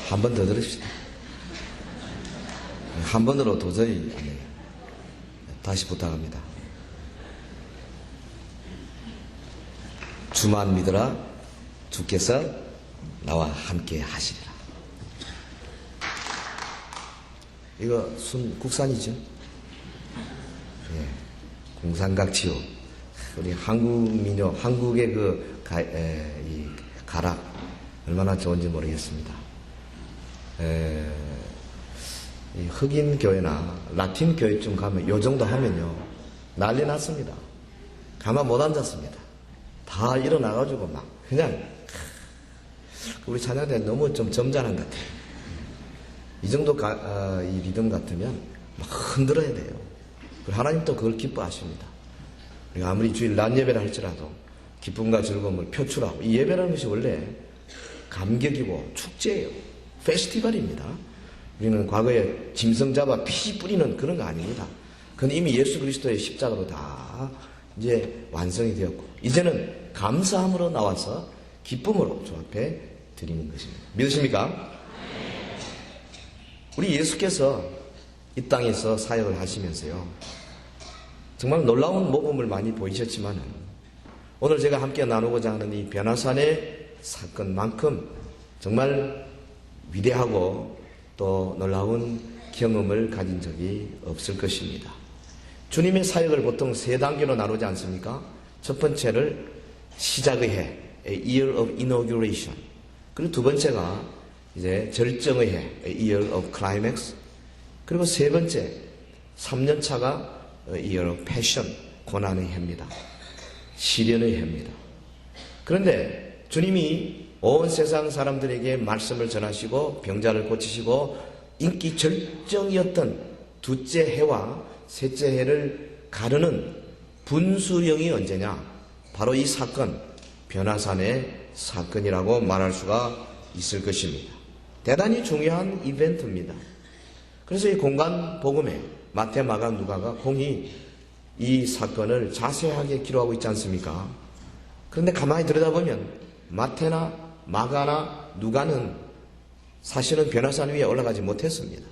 한 번 더 들읍시다. 한 번으로 도저히 안 돼요. 다시 부탁합니다. 주만 믿으라. 주께서 나와 함께 하시리라. 이거 국산이죠? 예, 공산각치요. 우리 한국 민요, 한국의 이 가락 얼마나 좋은지 모르겠습니다. 이 흑인 교회나 라틴 교회쯤 가면 요 정도 하면요 난리 났습니다. 가만 못 앉았습니다. 다 일어나가지고 막 그냥 우리 찬양대 너무 좀 점잖은 것 같아요. 이 정도 이 리듬 같으면 막 흔들어야 돼요. 하나님도 그걸 기뻐하십니다. 우리가 아무리 주일 낮 예배를 할지라도 기쁨과 즐거움을 표출하고, 이 예배라는 것이 원래 감격이고 축제예요. 페스티벌입니다. 우리는 과거에 짐승 잡아 피 뿌리는 그런 거 아닙니다. 그건 이미 예수 그리스도의 십자가로 다 이제 완성이 되었고, 이제는 감사함으로 나와서 기쁨으로 주 앞에 드리는 것입니다. 믿으십니까? 우리 예수께서 이 땅에서 사역을 하시면서요, 정말 놀라운 모범을 많이 보이셨지만 오늘 제가 함께 나누고자 하는 이 변화산의 사건만큼 정말 위대하고 또 놀라운 경험을 가진 적이 없을 것입니다. 주님의 사역을 보통 세 단계로 나누지 않습니까? 첫 번째를 시작의 해, A Year of Inauguration. 그리고 두 번째가 이제 절정의 해, A Year of Climax. 그리고 세 번째, 3년 차가 A Year of Passion, 고난의 해입니다. 시련의 해입니다. 그런데 주님이 온 세상 사람들에게 말씀을 전하시고 병자를 고치시고 인기 절정이었던 둘째 해와 셋째 해를 가르는 분수령이 언제냐? 바로 이 사건, 변화산의 사건이라고 말할 수가 있을 것입니다. 대단히 중요한 이벤트입니다. 그래서 이 공간 복음에 마태, 마가, 누가가 공히 이 사건을 자세하게 기록하고 있지 않습니까? 그런데 가만히 들여다보면 마태나 마가나 누가는 사실은 변화산 위에 올라가지 못했습니다.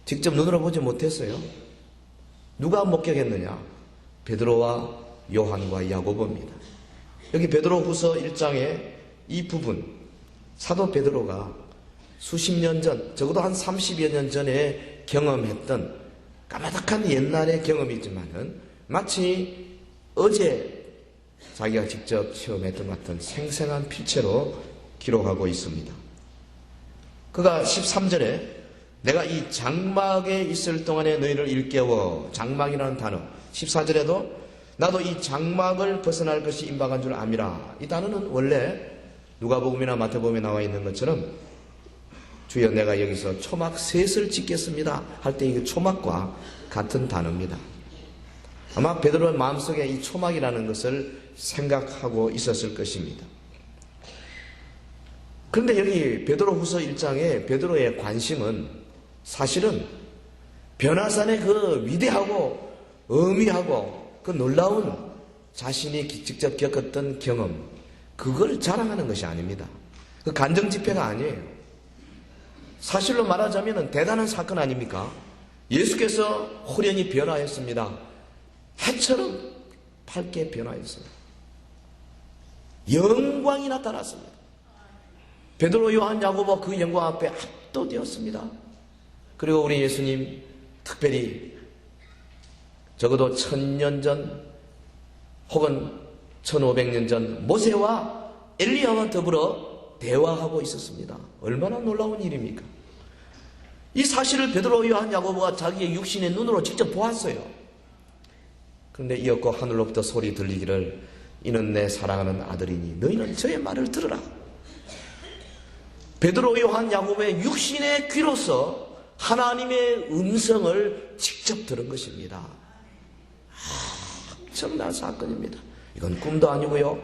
직접 눈으로 보지 못했어요. 누가 목격했느냐? 베드로와 요한과 야고보입니다. 여기 베드로후서 1장에 이 부분, 사도 베드로가 수십 년 전, 적어도 한 30여 년 전에 경험했던 까마득한 옛날의 경험이지만은 마치 어제 자기가 직접 체험했던 것 같은 생생한 필체로 기록하고 있습니다. 그가 13절에 내가 이 장막에 있을 동안에 너희를 일깨워, 장막이라는 단어, 14절에도 나도 이 장막을 벗어날 것이 임박한 줄 암이라. 이 단어는 원래 누가복음이나 마태복음에 나와 있는 것처럼 주여 내가 여기서 초막 셋을 짓겠습니다 할 때 이 초막과 같은 단어입니다. 아마 베드로의 마음속에 이 초막이라는 것을 생각하고 있었을 것입니다. 그런데 여기 베드로후서 1장에 베드로의 관심은 사실은 변화산의 그 위대하고 의미하고 그 놀라운 자신이 직접 겪었던 경험, 그걸 자랑하는 것이 아닙니다. 그 간정 집회가 아니에요. 사실로 말하자면 대단한 사건 아닙니까? 예수께서 호련히 변화했습니다. 해처럼 밝게 변화했습니다. 영광이 나타났습니다. 베드로, 요한, 야고보 그 영광 앞에 압도되었습니다. 그리고 우리 예수님 특별히 적어도 1000년 전 혹은 1500년 전 모세와 엘리야와 더불어 대화하고 있었습니다. 얼마나 놀라운 일입니까? 이 사실을 베드로, 요한, 야고보가 자기의 육신의 눈으로 직접 보았어요. 그런데 이었고 하늘로부터 소리 들리기를 이는 내 사랑하는 아들이니 너희는 저의 말을 들으라. 베드로, 요한, 야고보의 육신의 귀로서 하나님의 음성을 직접 들은 것입니다. 엄청난 사건입니다. 이건 꿈도 아니고요,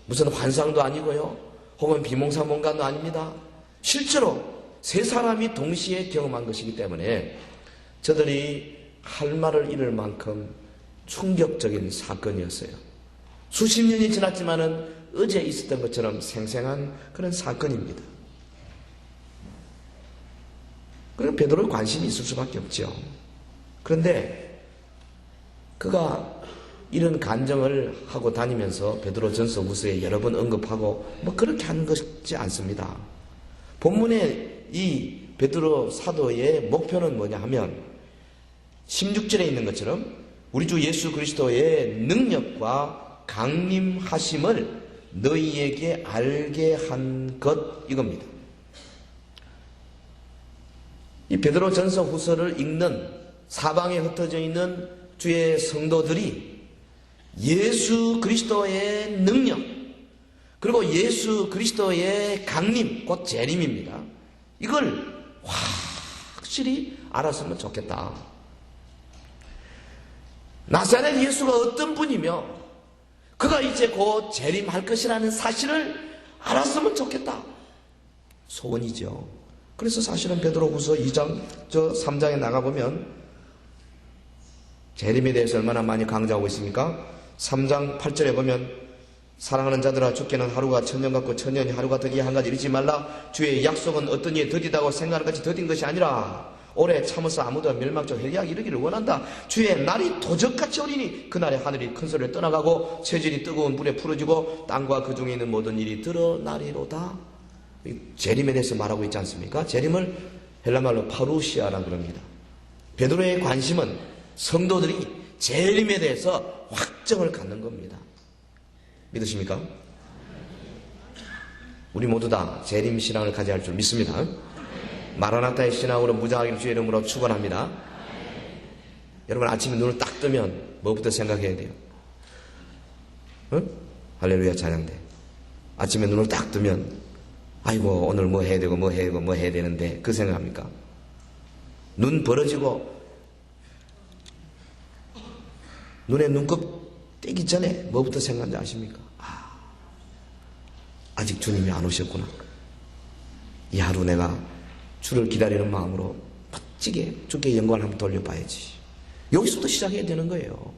무슨 환상도 아니고요, 혹은 비몽사몽간도 아닙니다. 실제로 세 사람이 동시에 경험한 것이기 때문에 저들이 할 말을 잃을 만큼 충격적인 사건이었어요. 수십 년이 지났지만은 어제 있었던 것처럼 생생한 그런 사건입니다. 그러니까 베드로에 관심이 있을 수밖에 없죠. 그런데 그가 이런 간증을 하고 다니면서 베드로 전서 후서에 여러 번 언급하고 뭐 그렇게 하는 것이 않습니다. 본문에 이 베드로 사도의 목표는 뭐냐 하면 16절에 있는 것처럼 우리 주 예수 그리스도의 능력과 강림하심을 너희에게 알게 한 것, 이겁니다. 이 베드로 전서 후서를 읽는 사방에 흩어져 있는 주의 성도들이 예수 그리스도의 능력, 그리고 예수 그리스도의 강림, 곧 재림입니다. 이걸 확실히 알았으면 좋겠다. 나사렛 예수가 어떤 분이며 그가 이제 곧 재림할 것이라는 사실을 알았으면 좋겠다. 소원이죠. 그래서 사실은 베드로후서 2장, 3장에 나가보면 재림에 대해서 얼마나 많이 강조하고 있습니까? 3장 8절에 보면 사랑하는 자들아 주께는 하루가 천년 같고 천년이 하루가 더디게 한 가지 잃지 말라. 주의 약속은 어떤 이에 더디다고 생각하는 것이 더딘 것이 아니라 오래 참으서 아무도 멸망적 회개하기 이르기를 원한다. 주의 날이 도적같이 오리니 그날에 하늘이 큰 소리를 떠나가고 체질이 뜨거운 불에 풀어지고 땅과 그 중에 있는 모든 일이 드러나리로다. 재림에 대해서 말하고 있지 않습니까? 재림을 헬라말로 파루시아라고 그럽니다. 베드로의 관심은 성도들이 재림에 대해서 확정을 갖는 겁니다. 믿으십니까? 우리 모두 다 재림 신앙을 가져야 할 줄 믿습니다. 마라나타의 신앙으로 무장하기를 주의 이름으로 축원합니다. 여러분 아침에 눈을 딱 뜨면 뭐부터 생각해야 돼요? 응? 할렐루야 찬양대. 아침에 눈을 딱 뜨면 아이고 오늘 뭐 해야 되고 뭐 해야 되고 뭐 해야 되는데 그 생각합니까? 눈 벌어지고 눈에 눈곱 떼기 전에 뭐부터 생각하는지 아십니까? 아직 주님이 안 오셨구나. 이 하루 내가 주를 기다리는 마음으로 멋지게 주께 영광을 한번 돌려봐야지. 여기서부터 시작해야 되는 거예요.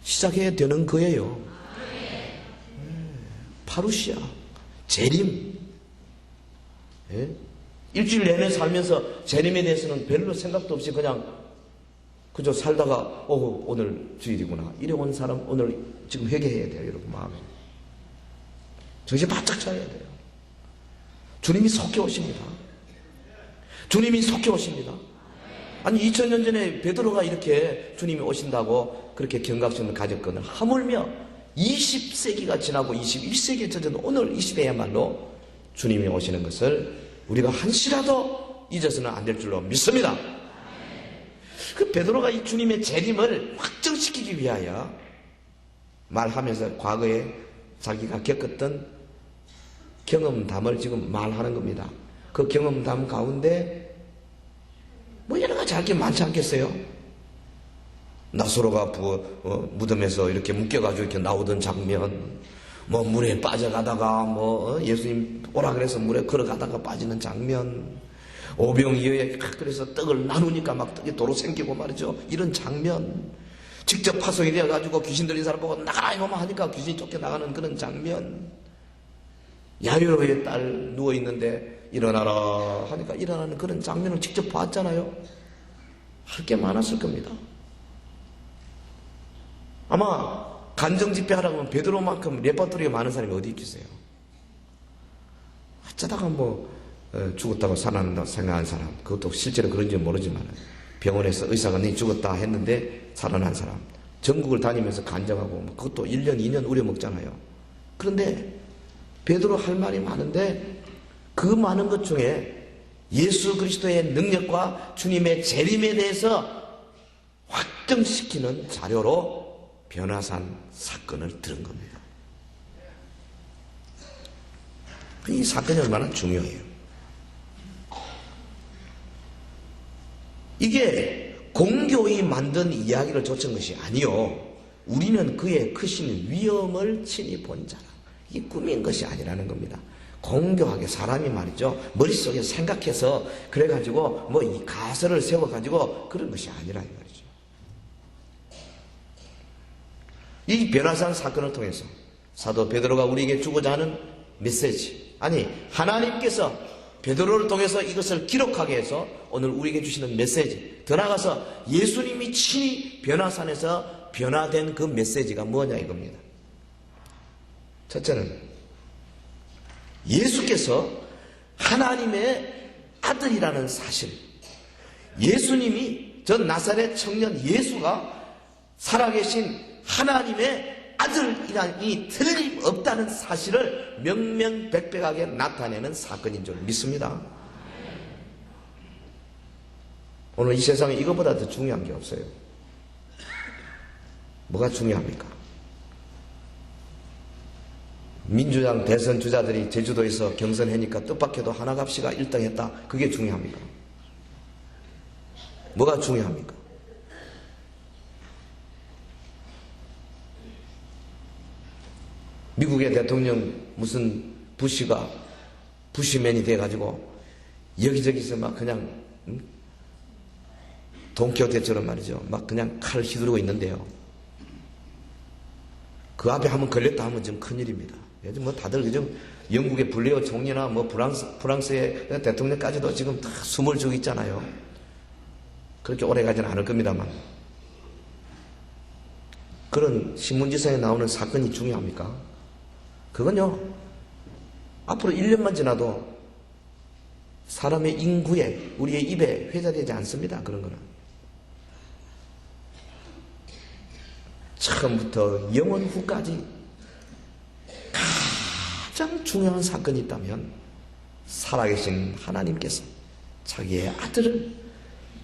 시작해야 되는 거예요. 파루시아, 재림. 예? 일주일 내내 살면서 재림에 대해서는 별로 생각도 없이 그저 살다가 오늘 주일이구나 이래 온 사람 오늘 지금 회개해야 돼요. 여러분 마음에 정신 바짝 차려야 돼요. 주님이 속해 오십니다. 주님이 속해 오십니다. 아니 2000년 전에 베드로가 이렇게 주님이 오신다고 그렇게 경각심을 가졌거늘 하물며 20세기가 지나고 21세기에 젖은 오늘 이 시대야말로 주님이 오시는 것을 우리가 한시라도 잊어서는 안 될 줄로 믿습니다. 그 베드로가 이 주님의 재림을 확정시키기 위하여 말하면서 과거에 자기가 겪었던 경험담을 지금 말하는 겁니다. 그 경험담 가운데 뭐 여러 가지 할 게 많지 않겠어요? 나사로가 무덤에서 이렇게 묶여가지고 이렇게 나오던 장면, 뭐 물에 빠져가다가 예수님 오라 그래서 물에 걸어가다가 빠지는 장면, 오병이어에 그래서 떡을 나누니까 막 떡이 도로 생기고 말이죠. 이런 장면, 직접 파송이 되어가지고 귀신 들린 사람 보고 나가라 이놈아 하니까 귀신이 쫓겨나가는 그런 장면, 야이로의 딸 누워있는데 일어나라 하니까 일어나는 그런 장면을 직접 봤잖아요. 할 게 많았을 겁니다. 아마 간정집회하라고 하면 베드로만큼 레퍼토리가 많은 사람이 어디 있겠어요? 어쩌다가 죽었다고 살아난다고 생각한 사람, 그것도 실제로 그런지 모르지만 병원에서 의사가 네 죽었다 했는데 살아난 사람, 전국을 다니면서 간증하고 그것도 1년 2년 우려먹잖아요. 그런데 베드로 할 말이 많은데 그 많은 것 중에 예수 그리스도의 능력과 주님의 재림에 대해서 확정시키는 자료로 변화산 사건을 들은 겁니다. 이 사건이 얼마나 중요해요. 이게 공교히 만든 이야기를 좇은 것이 아니요. 우리는 그의 크신 위엄을 친히 본 자라. 이게 꿈인 것이 아니라는 겁니다. 공교하게 사람이 말이죠. 머릿속에 생각해서 그래가지고 이 가설을 세워가지고 그런 것이 아니라 이 말이죠. 이 변화산 사건을 통해서 사도 베드로가 우리에게 주고자 하는 메시지, 아니 하나님께서 베드로를 통해서 이것을 기록하게 해서 오늘 우리에게 주시는 메시지, 더 나아가서 예수님이 친히 변화산에서 변화된 그 메시지가 뭐냐 이겁니다. 첫째는 예수께서 하나님의 아들이라는 사실, 예수님이 저 나사렛 청년 예수가 살아계신 하나님의 아들이라니 틀림없다는 사실을 명명백백하게 나타내는 사건인 줄 믿습니다. 오늘 이 세상에 이것보다 더 중요한 게 없어요. 뭐가 중요합니까? 민주당 대선 주자들이 제주도에서 경선하니까 뜻밖에도 하나갑 씨가 1등 했다. 그게 중요합니까? 뭐가 중요합니까? 미국의 대통령 무슨 부시맨이 돼가지고 여기저기서 막 그냥 돈키호테처럼 말이죠. 막 그냥 칼을 휘두르고 있는데요. 그 앞에 한번 걸렸다 하면 좀 큰일입니다. 요즘 뭐 다들 요즘 영국의 블레어 총리나 뭐 프랑스의 대통령까지도 지금 다 숨을 죽고 있잖아요. 그렇게 오래 가지는 않을 겁니다만. 그런 신문지상에 나오는 사건이 중요합니까? 그건요, 앞으로 1년만 지나도 사람의 인구에, 우리의 입에 회자되지 않습니다. 그런 거는. 처음부터 영원 후까지 가장 중요한 사건이 있다면 살아계신 하나님께서 자기의 아들을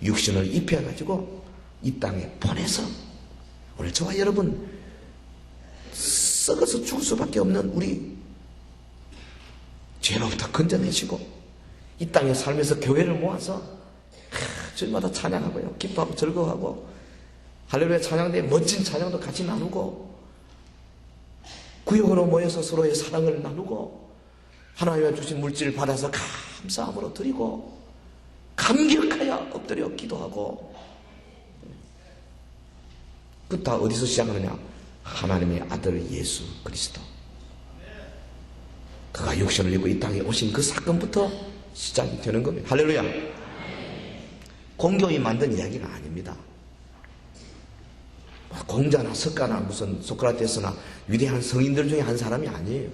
육신을 입혀가지고 이 땅에 보내서 오늘 저와 여러분 썩어서 죽을 수밖에 없는 우리 죄로부터 건져내시고 이 땅에 살면서 교회를 모아서 주일마다 찬양하고요, 기뻐하고 즐거워하고 할렐루야 찬양대에 멋진 찬양도 같이 나누고 구역으로 모여서 서로의 사랑을 나누고 하나님의 주신 물질을 받아서 감사함으로 드리고 감격하여 엎드려 기도하고, 그 다 어디서 시작하느냐? 하나님의 아들 예수 그리스도, 그가 육신을 입고 이 땅에 오신 그 사건부터 시작이 되는 겁니다. 할렐루야. 공교이 만든 이야기가 아닙니다. 공자나 석가나 무슨 소크라테스나 위대한 성인들 중에 한 사람이 아니에요.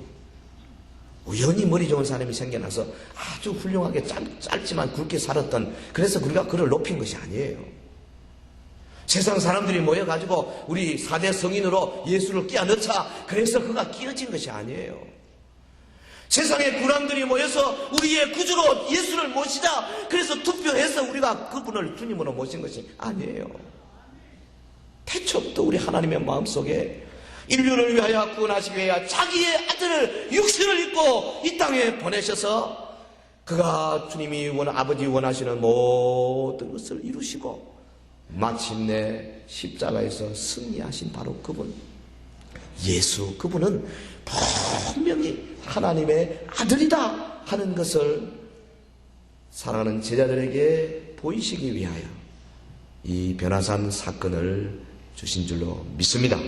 우연히 머리 좋은 사람이 생겨나서 아주 훌륭하게 짧지만 굵게 살았던, 그래서 우리가 그를 높인 것이 아니에요. 세상 사람들이 모여가지고 우리 4대 성인으로 예수를 끼워 넣자, 그래서 그가 끼어진 것이 아니에요. 세상의 군왕들이 모여서 우리의 구주로 예수를 모시자, 그래서 투표해서 우리가 그분을 주님으로 모신 것이 아니에요. 태초부터 우리 하나님의 마음속에 인류를 위하여 구원하시기 위하여 자기의 아들을 육신을 입고 이 땅에 보내셔서 그가 주님이 아버지 원하시는 모든 것을 이루시고 마침내 십자가에서 승리하신 바로 그분 예수, 그분은 분명히 하나님의 아들이다 하는 것을 사랑하는 제자들에게 보이시기 위하여 이 변화산 사건을 주신 줄로 믿습니다.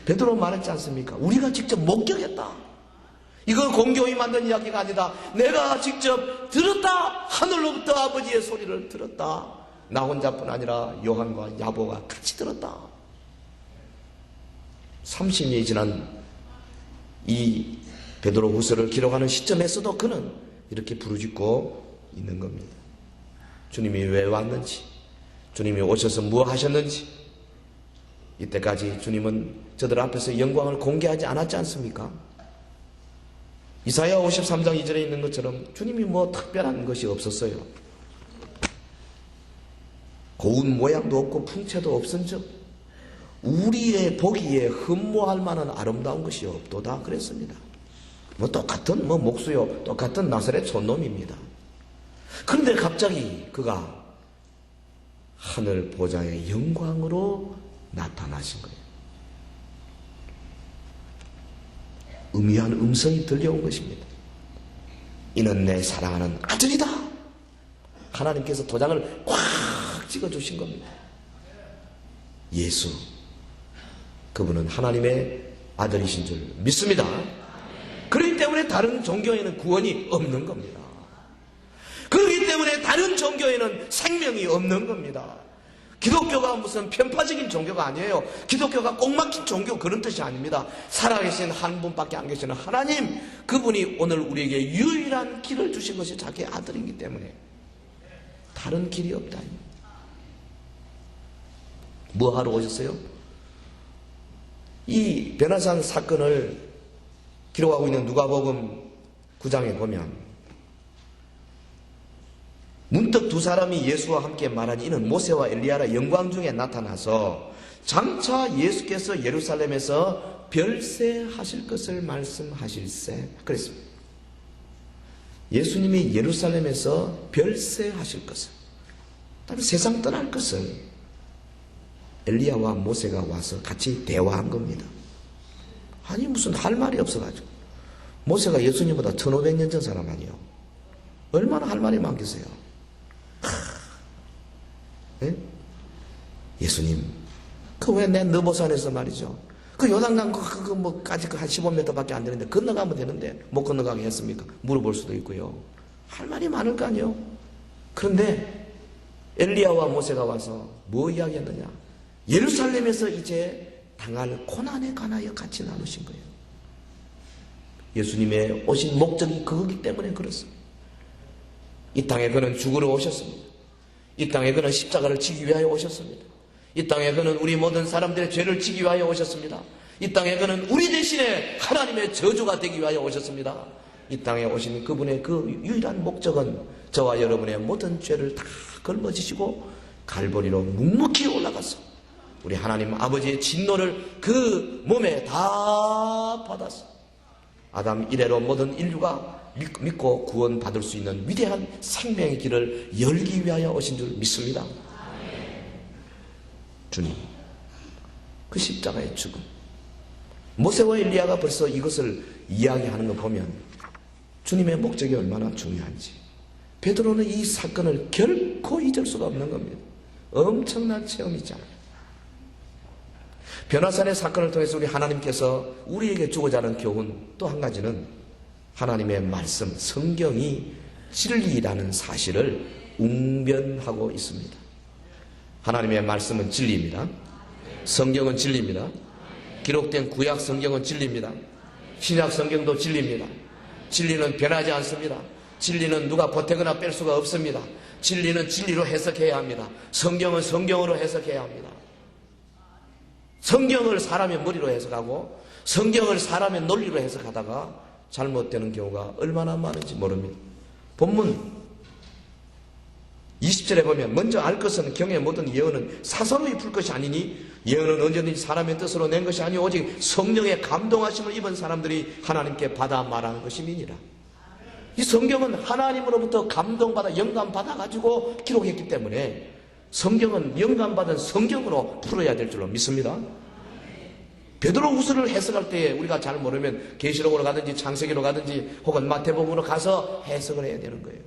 베드로 말했지 않습니까? 우리가 직접 목격했다. 이건 공교이 만든 이야기가 아니다. 내가 직접 들었다. 하늘로부터 아버지의 소리를 들었다. 나 혼자뿐 아니라 요한과 야보가 같이 들었다. 30년이 지난 이 베드로 후서를 기록하는 시점에서도 그는 이렇게 부르짖고 있는 겁니다. 주님이 왜 왔는지, 주님이 오셔서 무엇 하셨는지, 이때까지 주님은 저들 앞에서 영광을 공개하지 않았지 않습니까? 이사야 53장 2절에 있는 것처럼 주님이 뭐 특별한 것이 없었어요. 고운 모양도 없고 풍채도 없은즉 우리의 보기에 흠모할 만한 아름다운 것이 없도다 그랬습니다. 뭐 똑같은 목수요, 똑같은 나사렛 촌놈입니다. 그런데 갑자기 그가 하늘 보좌의 영광으로 나타나신 거예요. 음미한 음성이 들려온 것입니다. 이는 내 사랑하는 아들이다. 하나님께서 도장을 꽉 찍어주신 겁니다. 예수, 그분은 하나님의 아들이신 줄 믿습니다. 그렇기 때문에 때문에 다른 종교에는 구원이 없는 겁니다. 그렇기 때문에 다른 종교에는 생명이 없는 겁니다. 기독교가 무슨 편파적인 종교가 아니에요. 기독교가 꼭 막힌 종교 그런 뜻이 아닙니다. 살아계신 한 분밖에 안 계시는 하나님, 그분이 오늘 우리에게 유일한 길을 주신 것이 자기의 아들이기 때문에 다른 길이 없다. 뭐 하러 오셨어요? 이 변화산 사건을 기록하고 있는 누가복음 9장에 보면 문득 두 사람이 예수와 함께 말하니 이는 모세와 엘리야라 영광 중에 나타나서 장차 예수께서 예루살렘에서 별세하실 것을 말씀하실세 그랬습니다. 예수님이 예루살렘에서 별세하실 것을, 다른 세상 떠날 것을 엘리야와 모세가 와서 같이 대화한 겁니다. 아니 무슨 할 말이 없어가지고. 모세가 예수님보다 1500년 전 사람 아니에요. 얼마나 할 말이 많겠어요. 네? 예수님, 그 왜 내 느보산에서 말이죠. 그 요단강 뭐까지 한 15m밖에 안 되는데 건너가면 되는데 못 건너가게 했습니까? 물어볼 수도 있고요. 할 말이 많을 거 아니에요. 그런데 엘리야와 모세가 와서 뭐 이야기했느냐? 예루살렘에서 이제 당할 고난에 관하여 같이 나누신 거예요. 예수님의 오신 목적이 그거기 때문에 그렇습니다. 이 땅에 그는 죽으러 오셨습니다. 이 땅에 그는 십자가를 지기 위하여 오셨습니다. 이 땅에 그는 우리 모든 사람들의 죄를 지기 위하여 오셨습니다. 이 땅에 그는 우리 대신에 하나님의 저주가 되기 위하여 오셨습니다. 이 땅에 오신 그분의 그 유일한 목적은 저와 여러분의 모든 죄를 다 걸머지시고 갈보리로 묵묵히 올라가서 우리 하나님 아버지의 진노를 그 몸에 다 받아서 아담 이래로 모든 인류가 믿고 구원받을 수 있는 위대한 생명의 길을 열기 위하여 오신 줄 믿습니다. 주님, 그 십자가의 죽음, 모세와 엘리야가 벌써 이것을 이야기하는 거 보면 주님의 목적이 얼마나 중요한지, 베드로는 이 사건을 결코 잊을 수가 없는 겁니다. 엄청난 체험이잖아요. 변화산의 사건을 통해서 우리 하나님께서 우리에게 주고자 하는 교훈 또 한 가지는 하나님의 말씀, 성경이 진리라는 사실을 웅변하고 있습니다. 하나님의 말씀은 진리입니다. 성경은 진리입니다. 기록된 구약 성경은 진리입니다. 신약 성경도 진리입니다. 진리는 변하지 않습니다. 진리는 누가 보태거나 뺄 수가 없습니다. 진리는 진리로 해석해야 합니다. 성경은 성경으로 해석해야 합니다. 성경을 사람의 머리로 해석하고 성경을 사람의 논리로 해석하다가 잘못되는 경우가 얼마나 많은지 모릅니다. 본문 20절에 보면 먼저 알 것은 경의 모든 예언은 사서로이 풀 것이 아니니 예언은 언제든지 사람의 뜻으로 낸 것이 아니오 오직 성령의 감동하심을 입은 사람들이 하나님께 받아 말하는 것임이니라. 이 성경은 하나님으로부터 감동받아 영감받아가지고 기록했기 때문에 성경은 영감받은 성경으로 풀어야 될 줄로 믿습니다. 베드로 후서를 해석할 때 우리가 잘 모르면 계시록으로 가든지 창세기로 가든지 혹은 마태복음으로 가서 해석을 해야 되는 거예요.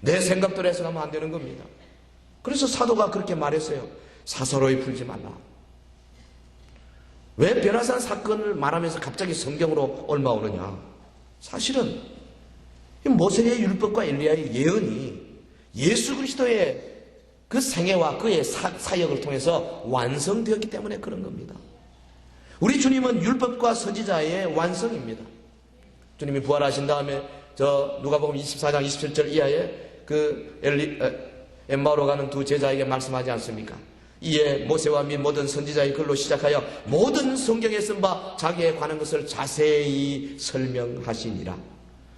내 생각대로 해석하면 안 되는 겁니다. 그래서 사도가 그렇게 말했어요. 사서로이 풀지 말라. 왜 변화산 사건을 말하면서 갑자기 성경으로 옮아오느냐? 사실은 모세의 율법과 엘리야의 예언이 예수 그리스도의 그 생애와 그의 사역을 통해서 완성되었기 때문에 그런 겁니다. 우리 주님은 율법과 선지자의 완성입니다. 주님이 부활하신 다음에 저 누가복음 24장 27절 이하에 그 엠마오로 가는 두 제자에게 말씀하지 않습니까? 이에 모세와 및 모든 선지자의 글로 시작하여 모든 성경에 쓴 바 자기에 관한 것을 자세히 설명하시니라.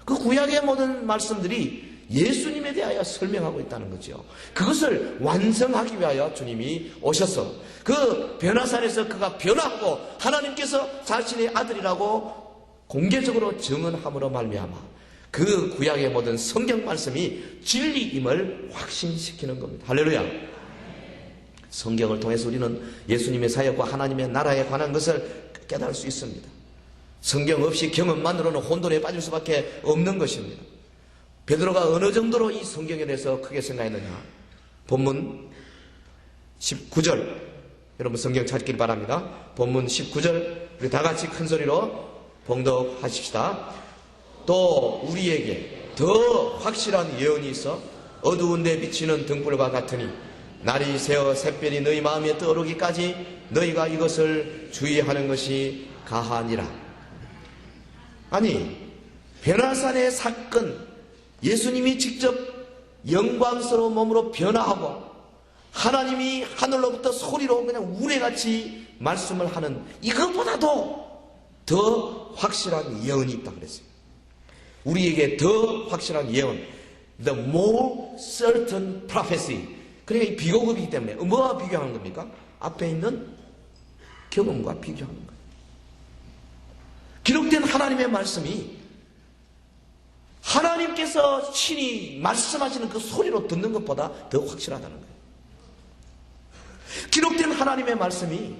그 구약의 모든 말씀들이 예수님에 대하여 설명하고 있다는 거죠. 그것을 완성하기 위하여 주님이 오셔서 그 변화산에서 그가 변화하고 하나님께서 자신의 아들이라고 공개적으로 증언함으로 말미암아 그 구약의 모든 성경 말씀이 진리임을 확신시키는 겁니다. 할렐루야. 성경을 통해서 우리는 예수님의 사역과 하나님의 나라에 관한 것을 깨달을 수 있습니다. 성경 없이 경험만으로는 혼돈에 빠질 수밖에 없는 것입니다. 베드로가 어느 정도로 이 성경에 대해서 크게 생각했느냐? 본문 19절, 여러분 성경 찾길 바랍니다. 본문 19절 우리 다 같이 큰 소리로 봉독하십시다. 또 우리에게 더 확실한 예언이 있어 어두운 데 비치는 등불과 같으니 날이 새어 샛별이 너희 마음에 떠오르기까지 너희가 이것을 주의하는 것이 가하니라. 아니, 변화산의 사건, 예수님이 직접 영광스러운 몸으로 변화하고 하나님이 하늘로부터 소리로 그냥 우레같이 말씀을 하는 이것보다도 더 확실한 예언이 있다 그랬어요. 우리에게 더 확실한 예언, the more certain prophecy. 그러니까 이 비교급이기 때문에 뭐와 비교하는 겁니까? 앞에 있는 경험과 비교하는 거예요. 기록된 하나님의 말씀이 하나님께서 친히 말씀하시는 그 소리로 듣는 것보다 더 확실하다는 거예요. 기록된 하나님의 말씀이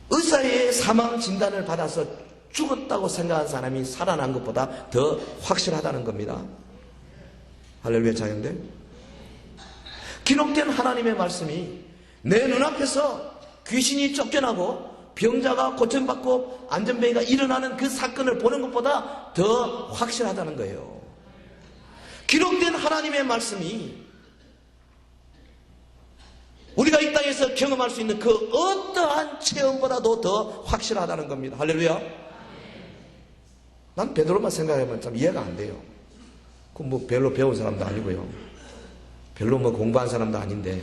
의사의 사망 진단을 받아서 죽었다고 생각한 사람이 살아난 것보다 더 확실하다는 겁니다. 할렐루야 자녀들. 기록된 하나님의 말씀이 내 눈앞에서 귀신이 쫓겨나고 병자가 고침받고 안전뱅이가 일어나는 그 사건을 보는 것보다 더 확실하다는 거예요. 기록된 하나님의 말씀이 우리가 이 땅에서 경험할 수 있는 그 어떠한 체험보다도 더 확실하다는 겁니다. 할렐루야. 난 베드로만 생각해보면 참 이해가 안 돼요. 그 뭐 별로 배운 사람도 아니고요. 별로 뭐 공부한 사람도 아닌데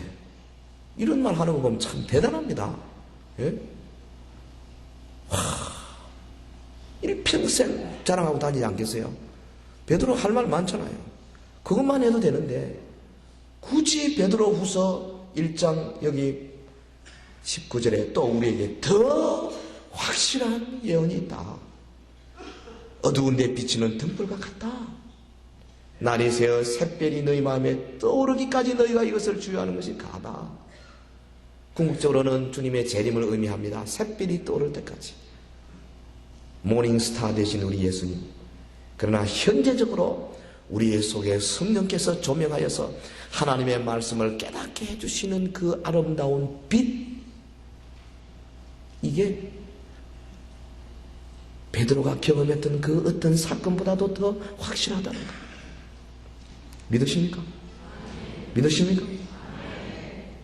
이런 말 하는 거 보면 참 대단합니다. 예? 이 평생 자랑하고 다니지 않겠어요? 베드로 할 말 많잖아요. 그것만 해도 되는데 굳이 베드로 후서 1장 여기 19절에 또 우리에게 더 확실한 예언이 있다. 어두운 데 비치는 등불과 같다. 날이 새어 샛별이 너희 마음에 떠오르기까지 너희가 이것을 주의하는 것이 가다. 궁극적으로는 주님의 재림을 의미합니다. 샛별이 떠오를 때까지. 모닝스타 되신 우리 예수님. 그러나 현재적으로 우리의 속에 성령께서 조명하여서 하나님의 말씀을 깨닫게 해주시는 그 아름다운 빛, 이게 베드로가 경험했던 그 어떤 사건보다도 더 확실하다는 거예요. 믿으십니까? 믿으십니까?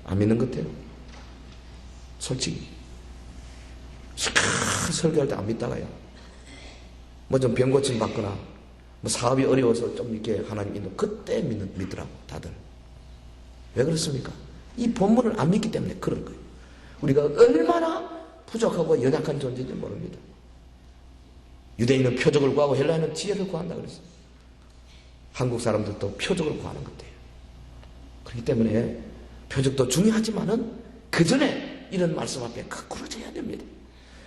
안 믿는 것 같아요. 솔직히 설교할 때 안 믿다가요, 뭐 좀 병고침 받거나 뭐 사업이 어려워서 좀 이렇게 하나님 인도, 그때 믿더라고 다들. 왜 그렇습니까? 이 본문을 안 믿기 때문에 그런 거예요. 우리가 얼마나 부족하고 연약한 존재인지 모릅니다. 유대인은 표적을 구하고 헬라인은 지혜를 구한다 그랬어요. 한국 사람들도 표적을 구하는 것 같아요. 그렇기 때문에 표적도 중요하지만은 그 전에 이런 말씀 앞에 거꾸로져야 됩니다.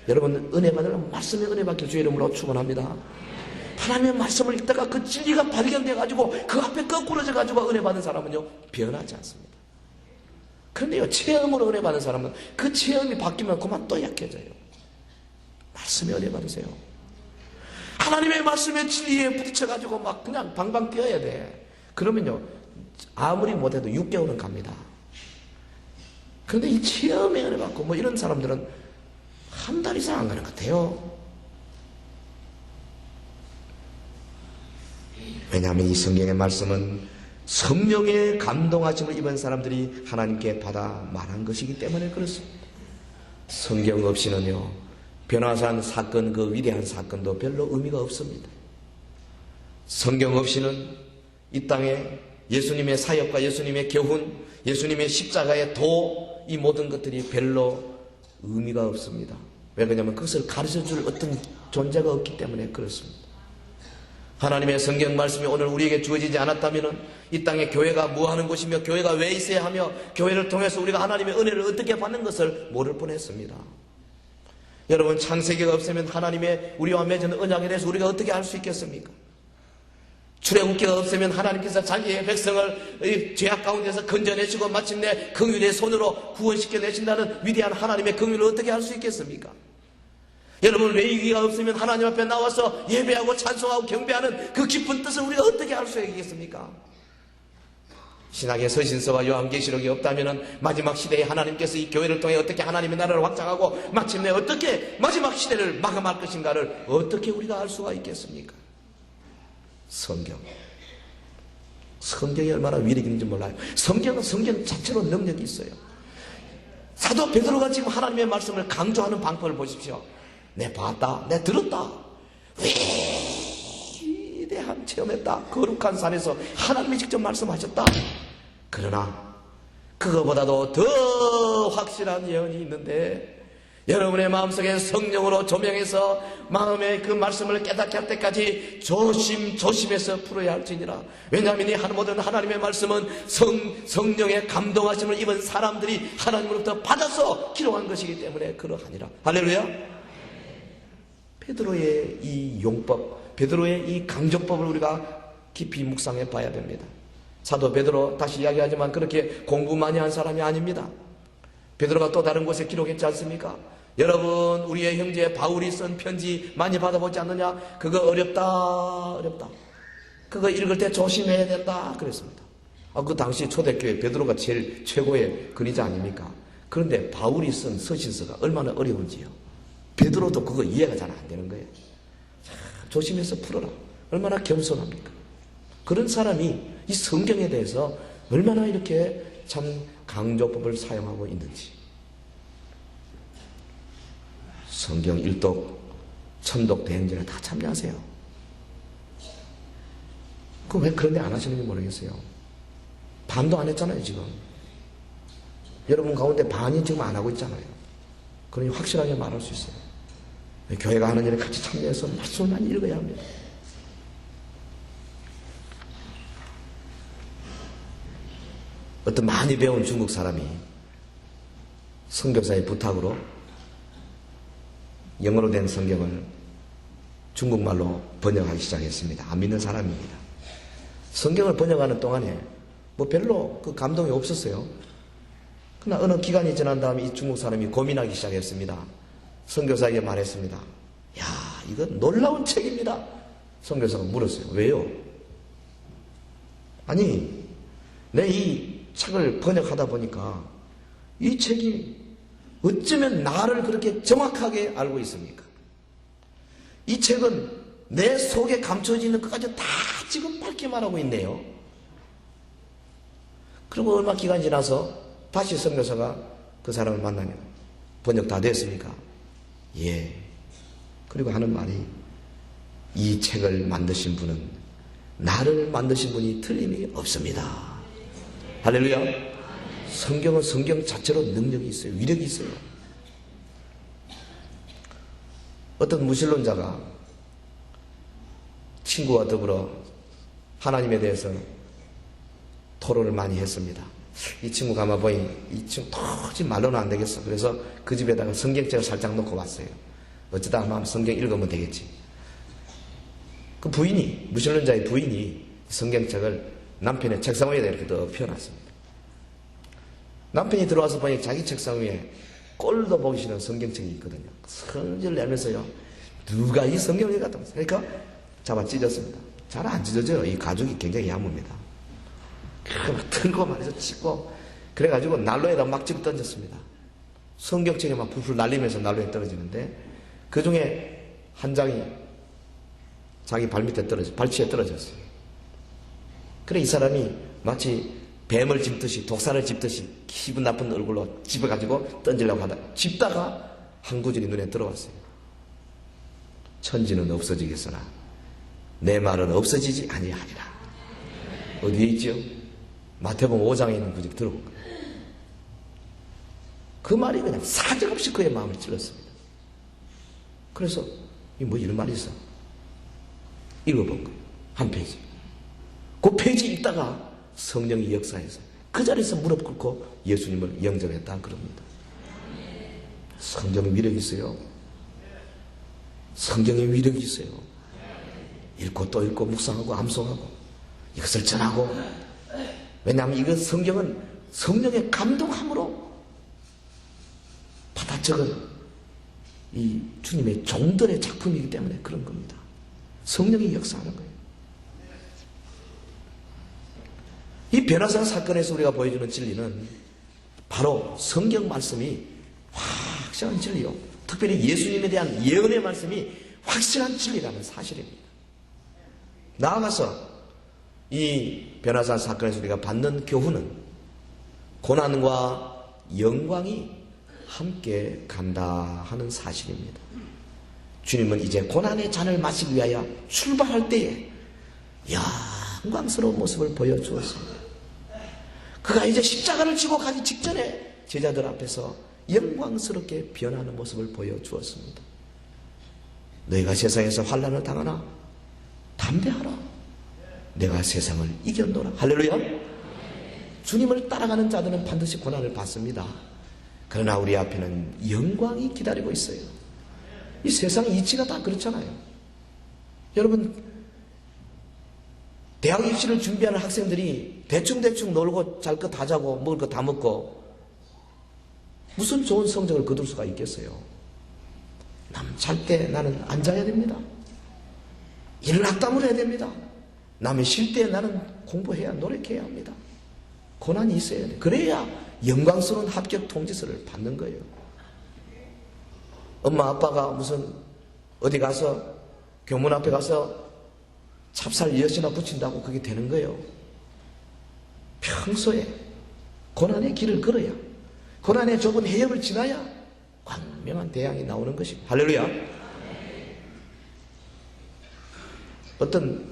여러분 은혜 받으려면 말씀의 은혜 받길 주의 이름으로 축원합니다. 하나님의 말씀을 읽다가 그 진리가 발견돼 가지고 그 앞에 거꾸로져 가지고 은혜 받은 사람은요 변하지 않습니다. 그런데요 체험으로 은혜 받은 사람은 그 체험이 바뀌면 그만 또 약해져요. 말씀의 은혜 받으세요. 하나님의 말씀의 진리에 부딪혀 가지고 막 그냥 방방 뛰어야 돼. 그러면요 아무리 못해도 6개월은 갑니다. 그런데 이 체험의 은혜 받고 뭐 이런 사람들은 한 달 이상 안 가는 것 같아요. 왜냐하면 이 성경의 말씀은 성령의 감동하심을 입은 사람들이 하나님께 받아 말한 것이기 때문에 그렇습니다. 성경 없이는요 변화산 사건, 그 위대한 사건도 별로 의미가 없습니다. 성경 없이는 이 땅에 예수님의 사역과 예수님의 교훈, 예수님의 십자가의 도, 이 모든 것들이 별로 의미가 없습니다. 왜 그러냐면 그것을 가르쳐줄 어떤 존재가 없기 때문에 그렇습니다. 하나님의 성경 말씀이 오늘 우리에게 주어지지 않았다면 이 땅에 교회가 뭐 하는 곳이며 교회가 왜 있어야 하며 교회를 통해서 우리가 하나님의 은혜를 어떻게 받는 것을 모를 뻔했습니다. 여러분 창세기가 없으면 하나님의 우리와 맺은 언약에 대해서 우리가 어떻게 알 수 있겠습니까? 출애굽기가 없으면 하나님께서 자기의 백성을 죄악 가운데서 건져내시고 마침내 긍휼의 손으로 구원시켜 내신다는 위대한 하나님의 긍휼을 어떻게 알 수 있겠습니까? 여러분 레위기가 없으면 하나님 앞에 나와서 예배하고 찬송하고 경배하는 그 깊은 뜻을 우리가 어떻게 알 수 있겠습니까? 신약의 서신서와 요한계시록이 없다면 마지막 시대에 하나님께서 이 교회를 통해 어떻게 하나님의 나라를 확장하고 마침내 어떻게 마지막 시대를 마감할 것인가를 어떻게 우리가 알 수가 있겠습니까? 성경이 얼마나 위력이 있는지 몰라요. 성경은 성경 자체로 능력이 있어요. 사도 베드로가 지금 하나님의 말씀을 강조하는 방법을 보십시오. 내 봤다, 내 들었다, 위대한 체험했다. 거룩한 산에서 하나님이 직접 말씀하셨다. 그러나 그거보다도 더 확실한 예언이 있는데, 여러분의 마음속에 성령으로 조명해서 마음의 그 말씀을 깨닫게 할 때까지 조심해서 풀어야 할지니라. 왜냐하면 이 모든 하나님의 말씀은 성령의 감동하심을 입은 사람들이 하나님으로부터 받아서 기록한 것이기 때문에 그러하니라. 할렐루야. 베드로의 이 용법, 베드로의 이 강조법을 우리가 깊이 묵상해 봐야 됩니다. 사도 베드로, 다시 이야기하지만 그렇게 공부 많이 한 사람이 아닙니다. 베드로가 또 다른 곳에 기록했지 않습니까? 여러분, 우리의 형제 바울이 쓴 편지 많이 받아보지 않느냐? 그거 어렵다. 그거 읽을 때 조심해야 된다 그랬습니다. 그 당시 초대교회 베드로가 제일 최고의 근위자 아닙니까? 그런데 바울이 쓴 서신서가 얼마나 어려운지요. 베드로도 그거 이해가 잘 안 되는 거예요. 조심해서 풀어라. 얼마나 겸손합니까? 그런 사람이 이 성경에 대해서 얼마나 이렇게 참 강조법을 사용하고 있는지. 성경 일독, 천독, 대행전에 다 참여하세요. 왜 그런데 안 하시는지 모르겠어요. 반도 안 했잖아요, 지금. 여러분 가운데 반이 지금 안 하고 있잖아요. 그러니 확실하게 말할 수 있어요. 교회가 하는 일에 같이 참여해서 말씀을 많이 읽어야 합니다. 어떤 많이 배운 중국 사람이 선교사의 부탁으로 영어로 된 성경을 중국말로 번역하기 시작했습니다. 안 믿는 사람입니다. 성경을 번역하는 동안에 별로 그 감동이 없었어요. 그러나 어느 기간이 지난 다음에 이 중국 사람이 고민하기 시작했습니다. 선교사에게 말했습니다. 야, 이건 놀라운 책입니다. 선교사가 물었어요. 왜요? 아니, 내 이 책을 번역하다 보니까 이 책이 어쩌면 나를 그렇게 정확하게 알고 있습니까? 이 책은 내 속에 감춰져 있는 것까지 다 지금 밝게 말하고 있네요. 그리고 얼마 기간이 지나서 다시 선교사가 그 사람을 만나면 번역 다 됐습니까? 예. 그리고 하는 말이, 이 책을 만드신 분은 나를 만드신 분이 틀림이 없습니다. 할렐루야. 성경은 성경 자체로 능력이 있어요. 위력이 있어요. 어떤 무신론자가 친구와 더불어 하나님에 대해서 토론을 많이 했습니다. 이 친구가 아마 보니 이 친구 도저히 말로는 안 되겠어. 그래서 그 집에다가 성경책을 살짝 놓고 왔어요. 어쩌다 아마 성경 읽으면 되겠지. 그 부인이, 무신론자의 부인이 성경책을 남편의 책상 위에다 이렇게 더 펴놨습니다. 남편이 들어와서 보니 자기 책상 위에 꼴도 보기 싫은 성경책이 있거든요. 성질을 내면서요, 누가 이 성경을 갖다 놨어? 그러니까 잡아 찢었습니다. 잘 안 찢어져요. 이 가죽이 굉장히 야무입니다. 막 들고 말해서 치고, 그래가지고 난로에다 막 집어 던졌습니다. 성경책이 막 풀풀 날리면서 난로에 떨어지는데, 그 중에 한 장이 자기 발밑에 발치에 떨어졌어요. 그래 이 사람이 마치 뱀을 짚듯이, 독사를 짚듯이 기분 나쁜 얼굴로 집어가지고 던지려고 하다 짚다가 한 구절이 눈에 들어왔어요. 천지는 없어지겠으나 내 말은 없어지지 아니하리라. 어디에 있죠? 마태복음 5장에 있는 구절이 들어온 거예요. 그 말이 그냥 사정없이 그의 마음을 찔렀습니다. 그래서 이런 말이 있어. 읽어본 거예요. 한 페이지. 그 페이지 읽다가 성령이 역사해서 그 자리에서 무릎 꿇고 예수님을 영접했다 그럽니다. 성경의 위력이 있어요. 성경의 위력이 있어요. 읽고 또 읽고 묵상하고 암송하고 이것을 전하고. 왜냐하면 이건 성경은 성령의 감동함으로 받아 적은 이 주님의 종들의 작품이기 때문에 그런 겁니다. 성령이 역사하는 거예요. 이 변화산 사건에서 우리가 보여주는 진리는 바로 성경 말씀이 확실한 진리요. 특별히 예수님에 대한 예언의 말씀이 확실한 진리라는 사실입니다. 나아가서 이 변화산 사건에서 우리가 받는 교훈은 고난과 영광이 함께 간다 하는 사실입니다. 주님은 이제 고난의 잔을 마시기 위하여 출발할 때에 영광스러운 모습을 보여주었습니다. 그가 이제 십자가를 지고 가기 직전에 제자들 앞에서 영광스럽게 변하는 모습을 보여주었습니다. 너희가 세상에서 환난을 당하나 담대하라. 내가 세상을 이겼노라. 할렐루야. 주님을 따라가는 자들은 반드시 고난을 받습니다. 그러나 우리 앞에는 영광이 기다리고 있어요. 이 세상 이치가 다 그렇잖아요. 여러분, 대학 입시를 준비하는 학생들이 대충대충 놀고 잘 거 다 자고 먹을 거 다 먹고 무슨 좋은 성적을 거둘 수가 있겠어요? 남 잘 때 나는 앉아야 됩니다. 일을 악담을 해야 됩니다. 남이 쉴 때 나는 공부해야 노력해야 합니다. 고난이 있어야 돼. 그래야 영광스러운 합격 통지서를 받는 거예요. 엄마 아빠가 무슨 어디 가서 교문 앞에 가서 찹쌀 10이나 붙인다고 그게 되는 거예요. 평소에 고난의 길을 걸어야, 고난의 좁은 해협을 지나야 광명한 대양이 나오는 것입니다. 할렐루야. 어떤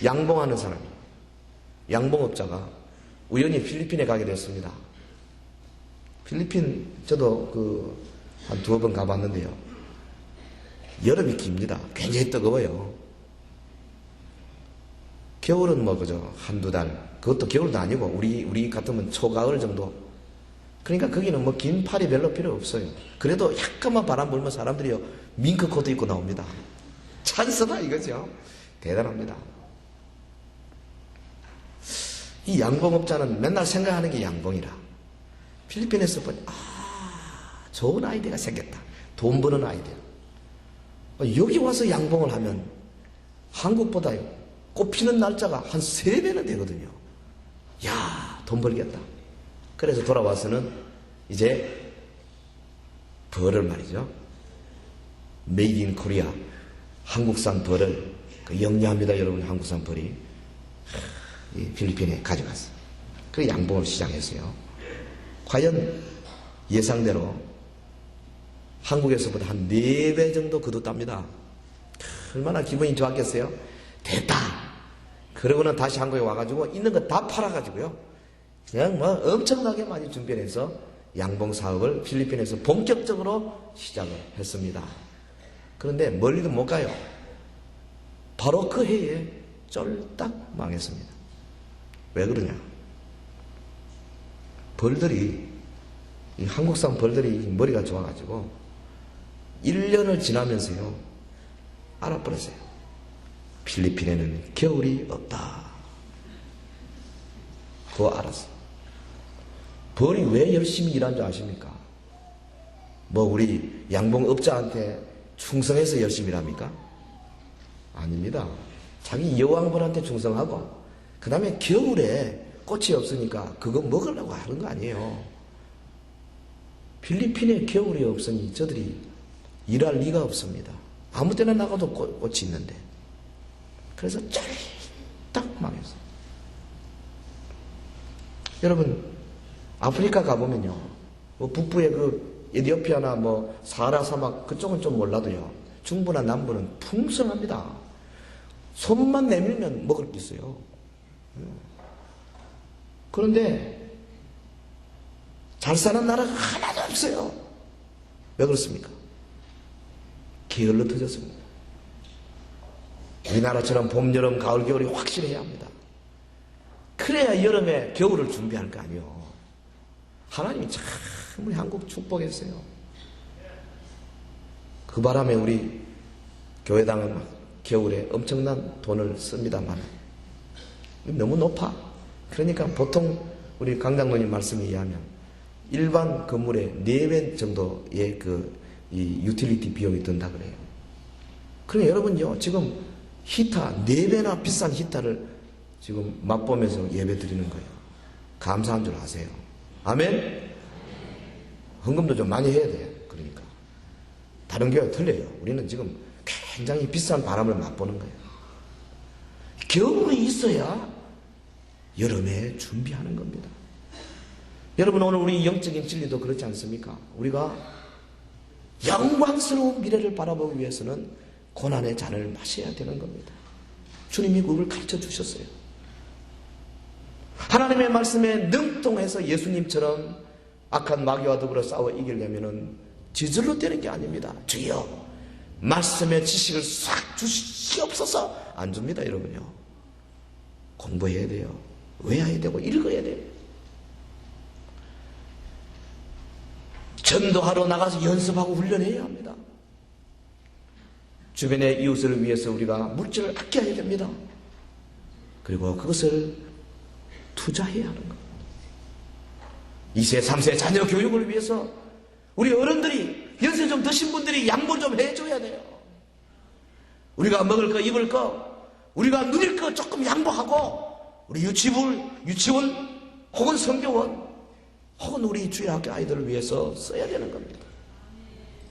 양봉하는 사람이, 양봉업자가 우연히 필리핀에 가게 됐습니다. 필리핀 저도 한 2번 가봤는데요. 여름이 깁니다. 굉장히 뜨거워요. 겨울은 뭐 그저 한두 달, 그것도 겨울도 아니고 우리 같으면 초가을 정도. 그러니까 거기는 뭐 긴 팔이 별로 필요 없어요. 그래도 약간만 바람 불면 사람들이요 밍크 코트 입고 나옵니다. 찬스다 이거죠. 대단합니다. 이 양봉업자는 맨날 생각하는 게 양봉이라. 필리핀에서 보니 좋은 아이디어가 생겼다. 돈 버는 아이디어. 여기 와서 양봉을 하면 한국보다요 꽃피는 날짜가 한 3배는 되거든요. 야, 돈 벌겠다. 그래서 돌아와서는 이제 벌을 말이죠. 메이드 인 코리아, 한국산 벌을 영리합니다. 여러분, 한국산 벌이 이 필리핀에 가져갔어요. 그래서 양봉을 시작했어요. 과연 예상대로 한국에서보다 한 4배 정도 거뒀답니다. 얼마나 기분이 좋았겠어요? 됐다. 그러고는 다시 한국에 와가지고 있는 거 다 팔아가지고요. 그냥 뭐 엄청나게 많이 준비해서 양봉 사업을 필리핀에서 본격적으로 시작을 했습니다. 그런데 멀리도 못 가요. 바로 그 해에 쫄딱 망했습니다. 왜 그러냐? 벌들이, 이 한국산 벌들이 머리가 좋아가지고 1년을 지나면서요 알아버렸어요. 필리핀에는 겨울이 없다. 그거 알았어. 벌이 왜 열심히 일한 줄 아십니까? 뭐 우리 양봉업자한테 충성해서 열심히 일합니까? 아닙니다. 자기 여왕벌한테 충성하고 그 다음에 겨울에 꽃이 없으니까 그거 먹으려고 하는 거 아니에요. 필리핀에 겨울이 없으니 저들이 일할 리가 없습니다. 아무 때나 나가도 꽃이 있는데. 그래서 쫄딱 망했어요. 여러분, 아프리카 가보면요, 뭐 북부의 그 에티오피아나 뭐 사하라 사막 그쪽은 좀 몰라도요, 중부나 남부는 풍성합니다. 손만 내밀면 먹을 게 있어요. 그런데 잘 사는 나라가 하나도 없어요. 왜 그렇습니까? 게을러 터졌습니다. 우리나라처럼 봄, 여름, 가을, 겨울이 확실해야 합니다. 그래야 여름에 겨울을 준비할 거 아니에요. 하나님이 참 우리 한국 축복했어요. 그 바람에 우리 교회당은 겨울에 엄청난 돈을 씁니다만 너무 높아. 그러니까 보통 우리 강장로님 말씀에 의하면 일반 건물의 4배 정도의 이 유틸리티 비용이 든다 그래요. 그러니까 여러분요, 지금 히터 4배나 비싼 히터를 지금 맛보면서 예배 드리는 거예요. 감사한 줄 아세요. 아멘? 헌금도 좀 많이 해야 돼요. 그러니까. 다른 교회와 틀려요. 우리는 지금 굉장히 비싼 바람을 맛보는 거예요. 겨울이 있어야 여름에 준비하는 겁니다. 여러분, 오늘 우리 영적인 진리도 그렇지 않습니까? 우리가 영광스러운 미래를 바라보기 위해서는 고난의 잔을 마셔야 되는 겁니다. 주님이 그걸 가르쳐 주셨어요. 하나님의 말씀에 능통해서 예수님처럼 악한 마귀와 더불어 싸워 이기려면 지절로 되는 게 아닙니다. 주여, 말씀의 지식을 싹 주시옵소서. 안 줍니다, 여러분요. 공부해야 돼요. 외워야 되고 읽어야 돼요. 전도하러 나가서 연습하고 훈련해야 합니다. 주변의 이웃을 위해서 우리가 물질을 아껴야 됩니다. 그리고 그것을 투자해야 하는 겁니다. 2세, 3세 자녀 교육을 위해서 우리 어른들이, 연세 좀 드신 분들이 양보 좀 해줘야 돼요. 우리가 먹을 거, 입을 거, 우리가 누릴 거 조금 양보하고 우리 유치원 혹은 성교원 혹은 우리 주일학교 아이들을 위해서 써야 되는 겁니다.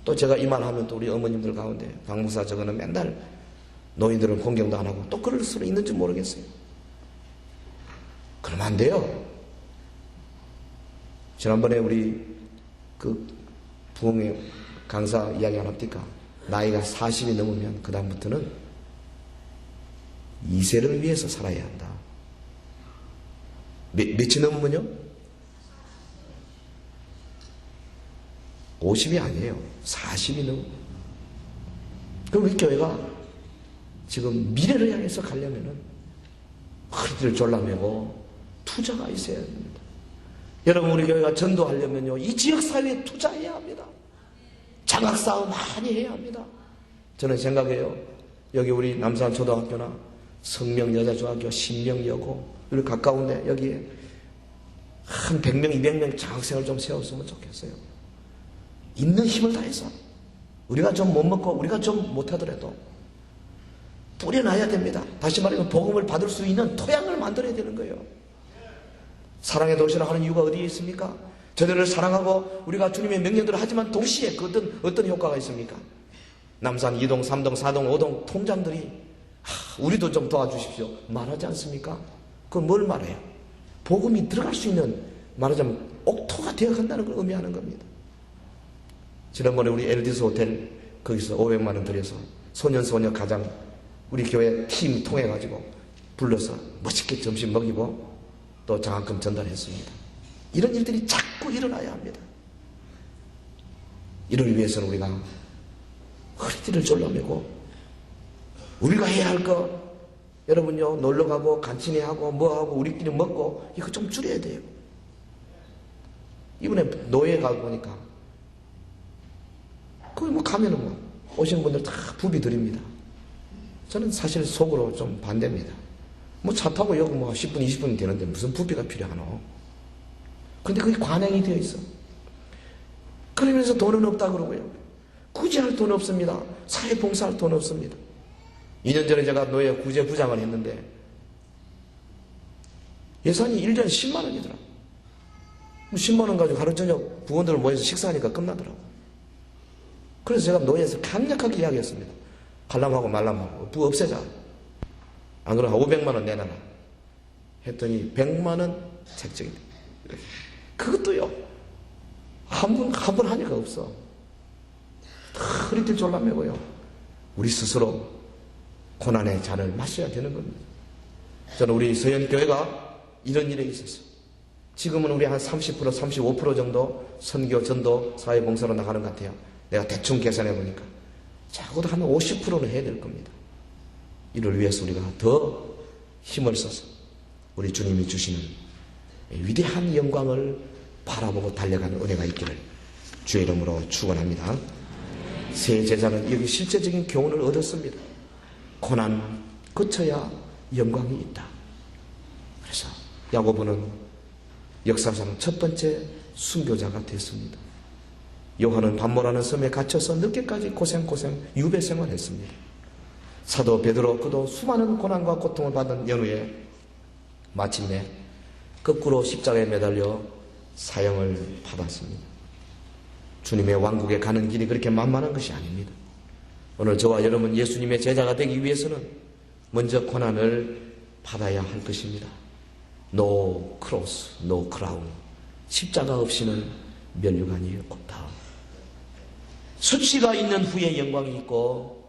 또 제가 이 말하면 또 우리 어머님들 가운데 강목사 저거는 맨날 노인들은 공경도 안 하고 또 그럴 수는 있는지 모르겠어요. 그러면 안 돼요. 지난번에 우리 그 부흥회 강사 이야기 안 합니까? 나이가 40이 넘으면 그 다음부터는 2세를 위해서 살아야 한다. 몇이 넘으면요? 50이 아니에요. 40이 넘어. 그럼 우리 교회가 지금 미래를 향해서 가려면은 허리를 졸라매고 투자가 있어야 됩니다. 여러분, 우리 교회가 전도하려면요, 이 지역사회에 투자해야 합니다. 장학사업 많이 해야 합니다. 저는 생각해요. 여기 우리 남산 초등학교나 성명 여자중학교, 신명 여고, 여기 가까운데 여기에 한 100명, 200명 장학생을 좀 세웠으면 좋겠어요. 있는 힘을 다해서 우리가 좀 못 먹고 우리가 좀 못하더라도 뿌려놔야 됩니다. 다시 말하면 복음을 받을 수 있는 토양을 만들어야 되는 거예요. 사랑의 도시라 하는 이유가 어디에 있습니까? 저들을 사랑하고 우리가 주님의 명령들을 하지만 동시에 그 어떤 효과가 있습니까? 남산 2동, 3동, 4동, 5동 통장들이 우리도 좀 도와주십시오 말하지 않습니까? 그건 뭘 말해요? 복음이 들어갈 수 있는, 말하자면 옥토가 되어간다는 걸 의미하는 겁니다. 지난번에 우리 엘디스 호텔 거기서 500만 원 들여서 소년소녀 가장 우리 교회 팀 통해 가지고 불러서 멋있게 점심 먹이고 또 장학금 전달했습니다. 이런 일들이 자꾸 일어나야 합니다. 이를 위해서는 우리가 허리띠를 졸라매고 우리가 해야 할 거, 여러분요, 놀러가고 간치내하고 뭐하고 우리끼리 먹고 이거 좀 줄여야 돼요. 이번에 노예 가고 보니까 거기 뭐 가면은 뭐 오시는 분들 다 부비 드립니다. 저는 사실 속으로 좀 반대입니다. 뭐 차 타고 여기 뭐 10분 20분 되는데 무슨 부비가 필요하노? 근데 그게 관행이 되어 있어. 그러면서 돈은 없다 그러고요. 굳이 할 돈 없습니다. 사회봉사할 돈 없습니다. 2년 전에 제가 노예 구제 부장을 했는데 예산이 1년에 10만 원이더라. 10만 원 가지고 하루 저녁 부원들 모여서 식사하니까 끝나더라고. 그래서 제가 노예에서 강력하게 이야기했습니다. 갈람하고 말람하고 부 없애자. 안 그러면 500만 원 내놔라. 했더니 100만 원 책정이다. 그것도요, 한 번 하니까 없어. 허리띠 졸라매고요. 우리 스스로 고난의 잔을 마셔야 되는 겁니다. 저는 우리 서현교회가 이런 일에 있어서 지금은 우리 한 30%, 35% 정도 선교, 전도, 사회봉사로 나가는 것 같아요. 내가 대충 계산해 보니까 적어도 한 50%는 해야 될 겁니다. 이를 위해서 우리가 더 힘을 써서 우리 주님이 주시는 위대한 영광을 바라보고 달려가는 은혜가 있기를 주의 이름으로 축원합니다. 새 제자는 여기 실제적인 교훈을 얻었습니다. 고난 거쳐야 영광이 있다. 그래서 야고보는 역사상 첫 번째 순교자가 됐습니다. 요한은 반모라는 섬에 갇혀서 늦게까지 고생 유배 생활했습니다. 사도 베드로, 그도 수많은 고난과 고통을 받은 연후에 마침내 거꾸로 십자가에 매달려 사형을 받았습니다. 주님의 왕국에 가는 길이 그렇게 만만한 것이 아닙니다. 오늘 저와 여러분 예수님의 제자가 되기 위해서는 먼저 고난을 받아야 할 것입니다. No cross, no crown. 십자가 없이는 면류관이 없다. 수치가 있는 후에 영광이 있고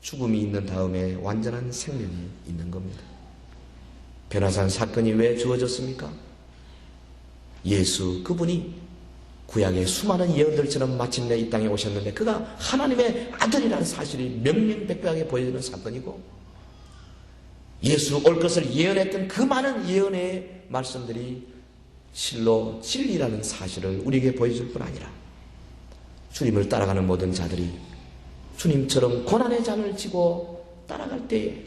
죽음이 있는 다음에 완전한 생명이 있는 겁니다. 변화산 사건이 왜 주어졌습니까? 예수 그분이 구약의 수많은 예언들처럼 마침내 이 땅에 오셨는데 그가 하나님의 아들이라는 사실이 명명백백하게 보여지는 사건이고, 예수 올 것을 예언했던 그 많은 예언의 말씀들이 실로 진리라는 사실을 우리에게 보여줄 뿐 아니라 주님을 따라가는 모든 자들이 주님처럼 고난의 잔을 지고 따라갈 때에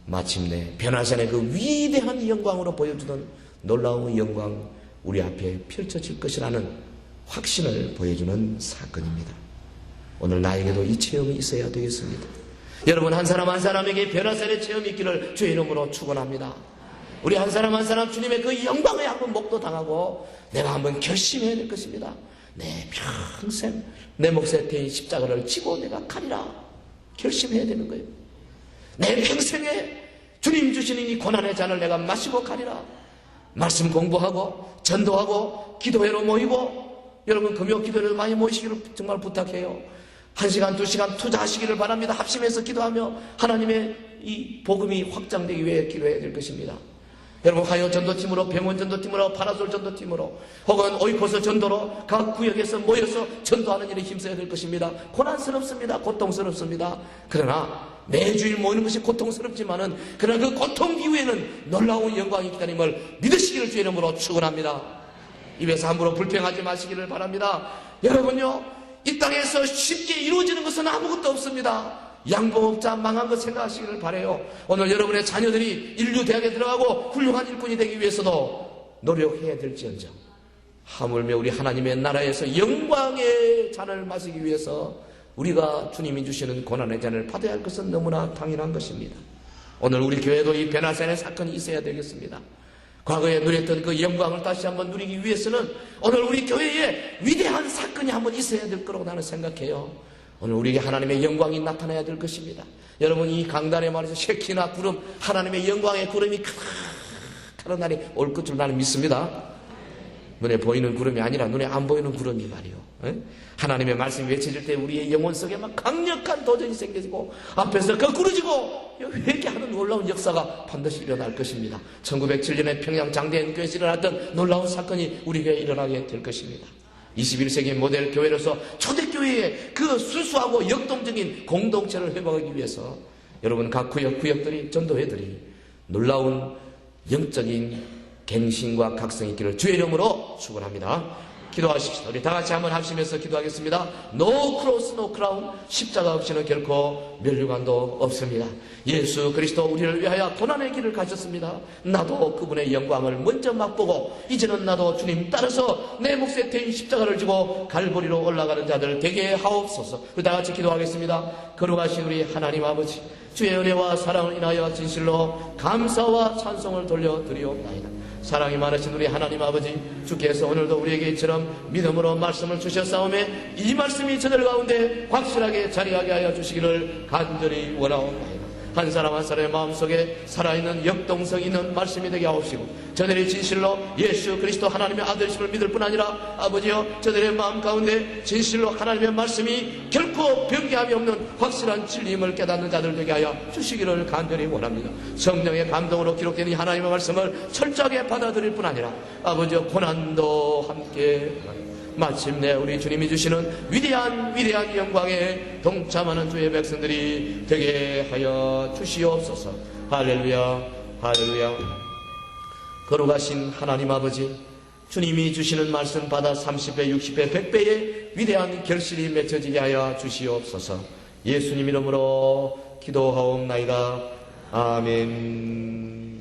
마침내 변화산의 그 위대한 영광으로 보여주던 놀라운 영광 우리 앞에 펼쳐질 것이라는 확신을 보여주는 사건입니다. 오늘 나에게도 이 체험이 있어야 되겠습니다. 여러분 한 사람 한 사람에게 변화산의 체험이 있기를 주의 이름으로 축원합니다. 우리 한 사람 한 사람 주님의 그 영광에 한번 목도당하고 내가 한번 결심해야 될 것입니다. 내 평생 내 몫에 대인 십자가를 지고 내가 가리라 결심해야 되는 거예요. 내 평생에 주님 주시는 이 고난의 잔을 내가 마시고 가리라. 말씀 공부하고 전도하고 기도회로 모이고, 여러분 금요 기도회로 많이 모이시기를 정말 부탁해요. 1시간 2시간 투자하시기를 바랍니다. 합심해서 기도하며 하나님의 이 복음이 확장되기 위해 기도해야 될 것입니다. 여러분 화요 전도팀으로, 병원 전도팀으로, 파라솔 전도팀으로, 혹은 오이코스 전도로 각 구역에서 모여서 전도하는 일에 힘써야 될 것입니다. 고난스럽습니다. 고통스럽습니다. 그러나 매주일 모이는 것이 고통스럽지만은 그러나 그 고통 이후에는 놀라운 영광이 기다림을 믿으시기를 주의 이름으로 축원합니다. 입에서 함부로 불평하지 마시기를 바랍니다. 여러분요, 이 땅에서 쉽게 이루어지는 것은 아무것도 없습니다. 양봉업자 망한 것 생각하시기를 바라요. 오늘 여러분의 자녀들이 인류대학에 들어가고 훌륭한 일꾼이 되기 위해서도 노력해야 될지언정 하물며 우리 하나님의 나라에서 영광의 잔을 마시기 위해서 우리가 주님이 주시는 고난의 잔을 받아야 할 것은 너무나 당연한 것입니다. 오늘 우리 교회도 이 변화산의 사건이 있어야 되겠습니다. 과거에 누렸던 그 영광을 다시 한번 누리기 위해서는 오늘 우리 교회에 위대한 사건이 한번 있어야 될 거라고 나는 생각해요. 오늘 우리에게 하나님의 영광이 나타나야 될 것입니다. 여러분 이 강단에 말해서 쉐키나 구름, 하나님의 영광의 구름이 크는 날이 올 것을 나는 믿습니다. 눈에 보이는 구름이 아니라 눈에 안 보이는 구름이 말이요. 하나님의 말씀이 외쳐질 때 우리의 영혼 속에 막 강력한 도전이 생겨지고 앞에서 거꾸러지고 회개하는 놀라운 역사가 반드시 일어날 것입니다. 1907년에 평양 장대현 교회에서 일어났던 놀라운 사건이 우리에게 일어나게 될 것입니다. 21세기 모델 교회로서 초대교회의 그 순수하고 역동적인 공동체를 회복하기 위해서 여러분 각 구역들이 전도회들이 놀라운 영적인 갱신과 각성이 있기를 주의 이름으로 축원합니다. 기도하십시다. 우리 다 같이 한번 합심해서 기도하겠습니다. No cross, no crown. 십자가 없이는 결코 면류관도 없습니다. 예수 그리스도 우리를 위하여 고난의 길을 가셨습니다. 나도 그분의 영광을 먼저 맛보고 이제는 나도 주님 따라서 내 몫에 대인 십자가를 지고 갈보리로 올라가는 자들 되게 하옵소서. 우리 다 같이 기도하겠습니다. 거룩하신 우리 하나님 아버지, 주의 은혜와 사랑을 인하여 진실로 감사와 찬송을 돌려드리옵나이다. 사랑이 많으신 우리 하나님 아버지, 주께서 오늘도 우리에게 이처럼 믿음으로 말씀을 주셨사오매 이 말씀이 저들 가운데 확실하게 자리하게 하여 주시기를 간절히 원하옵나이다. 한 사람 한 사람의 마음속에 살아있는 역동성 있는 말씀이 되게 하옵시고 저들이 진실로 예수 그리스도 하나님의 아들이심을 믿을 뿐 아니라 아버지여 저들의 마음 가운데 진실로 하나님의 말씀이 결코 변개함이 없는 확실한 진리임을 깨닫는 자들 되게 하여 주시기를 간절히 원합니다. 성령의 감동으로 기록된 이 하나님의 말씀을 철저하게 받아들일 뿐 아니라 아버지여 고난도 함께 마침내 우리 주님이 주시는 위대한 영광에 동참하는 주의 백성들이 되게 하여 주시옵소서. 할렐루야, 할렐루야. 거룩하신 하나님 아버지, 주님이 주시는 말씀 받아 30배, 60배, 100배의 위대한 결실이 맺혀지게 하여 주시옵소서. 예수님 이름으로 기도하옵나이다. 아멘.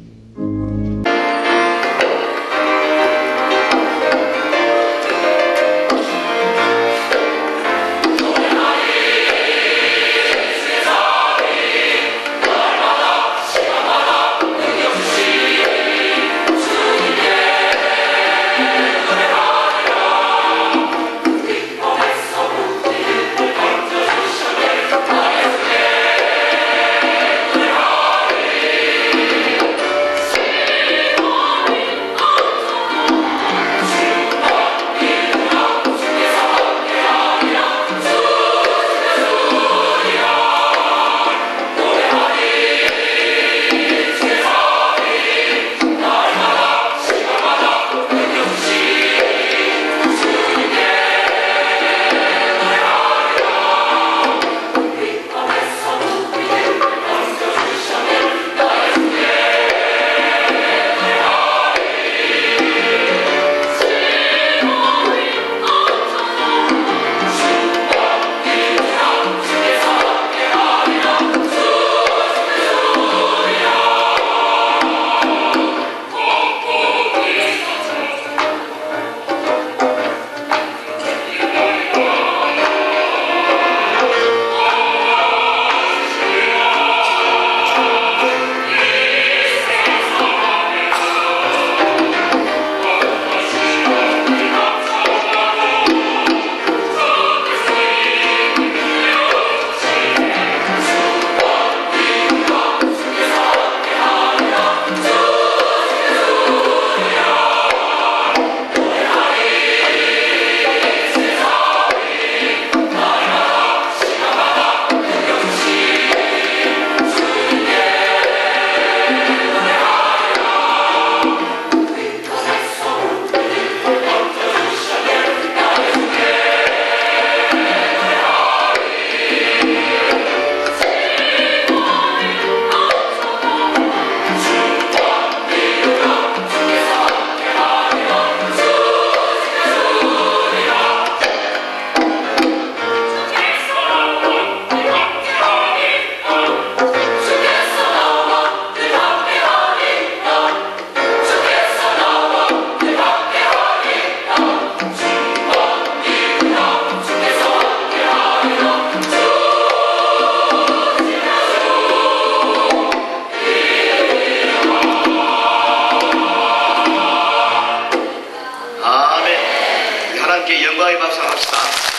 주의 박수 한번 합시다.